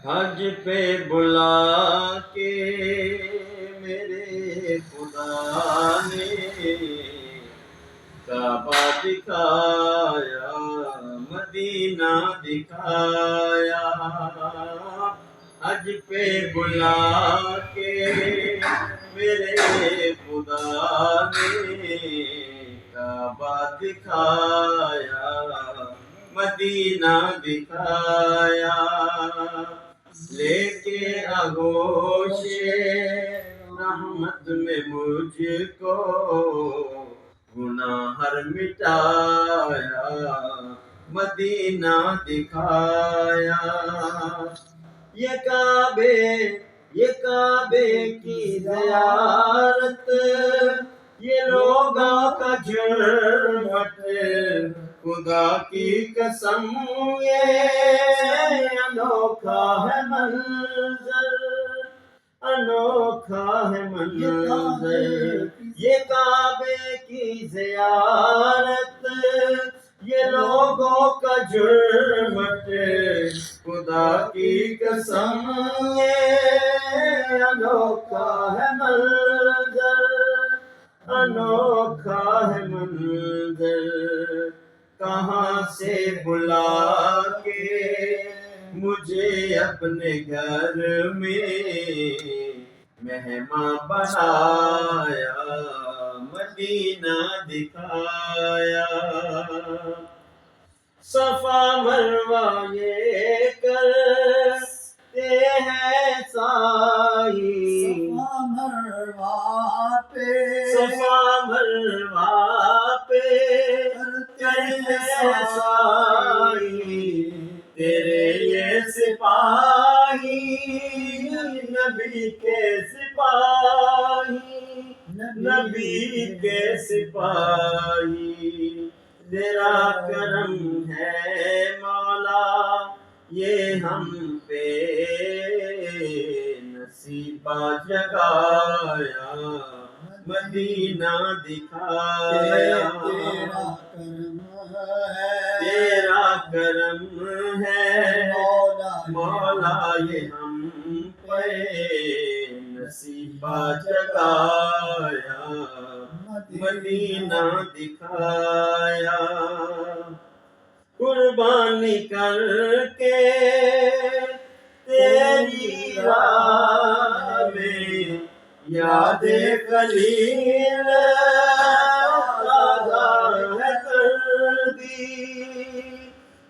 حج پہ بلا کے میرے خدا نے کعبہ دکھایا، مدینہ دکھایا۔ حج پہ بلا کے میرے خدا نے کعبہ دکھایا، مدینہ دکھایا۔ لے کے آغوش رحمت میں مجھ کو گناہ ہر مٹایا، مدینہ دکھایا۔ یہ کعبے کی زیارت، یہ لوگوں کا جھرمٹ، خدا کی قسم یہ انوکھا ہے منظر، انوکھا ہے منظر۔ یہ کعبے کی زیارت، یہ لوگوں کا جھرمٹ، خدا کی قسم یہ انوکھا ہے منظر، انوکھا ہے منظر۔ کہاں سے بلا کے مجھے اپنے گھر میں مہمان بنایا، مدینہ دکھایا۔ صفا مروہ یہ کرتے ہیں سائی، صفا مروہ پہ کرتے ہیں سائی، تیرے یہ سپاہی نبی کے سپاہی، نبی کے سپاہی۔ تیرا کرم ہے مولا یہ ہم پہ نصیبہ جگایا، مدینہ دکھایا۔ تیرا کرم ہے مولا یہ ہم پہ نصیبہ جگایا، مدینہ دکھایا۔ قربانی کر کے تیری راہ میں یاد خلیل تازہ ہے کر دی،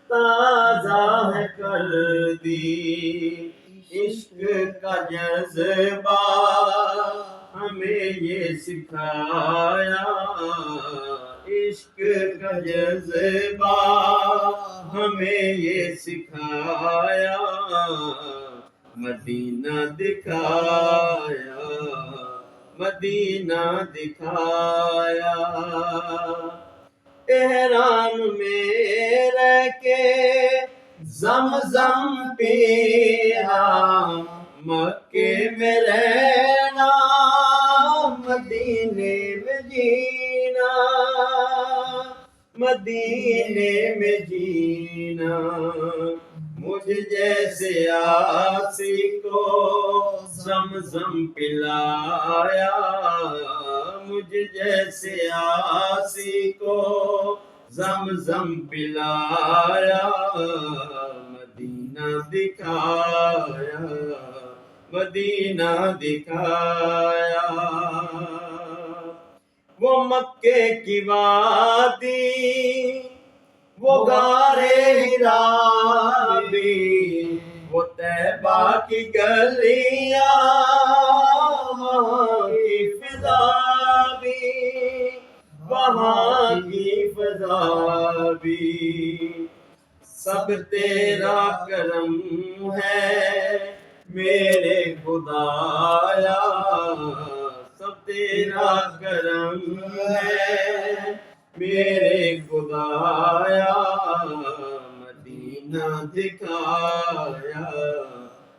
تازہ ہے کر دی۔ عشق کا جذبہ ہمیں یہ سکھایا، عشق کا جذبہ ہمیں یہ سکھایا، مدینہ دکھایا، مدینہ دکھایا۔ احرام میں رہ کے زمزم پینا، مکے میں رہنا، مدینے میں جینا، مدینے میں جینا۔ مجھ جیسے آسی کو زمزم پلایا، مجھ جیسے آسی کو زمزم پلایا، مدینہ دکھایا، مدینہ دکھایا۔ وہ مکے کی وادی، وہ غارِ حرا بھی، وہ طیبہ کی گلیاں، وہاں کی فضا بھی، وہاں کی فضا بھی۔ سب تیرا کرم ہے میرے خدایا، سب تیرا کرم ہے میرے خدایا، مدینہ دکھایا،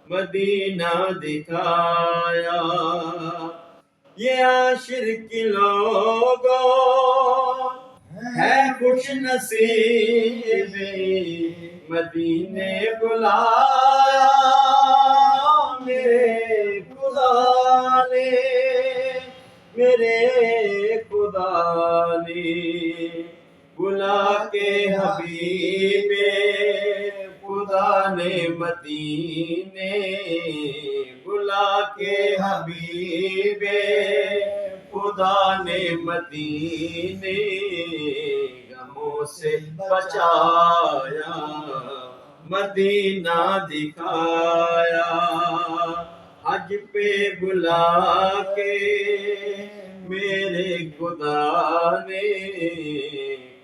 مدینہ دکھایا۔ یہ عاشق لوگوں ہے خوش نصیب، مدینے بلایا، خدا نے مدینے بلا کے حبیب خدا نے مدینے غموں سے بچایا مدینہ دکھایا حج پہ بلا کے میرے خدا نے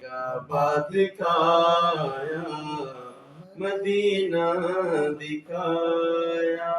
کعبہ دکھایا مدینہ دکھایا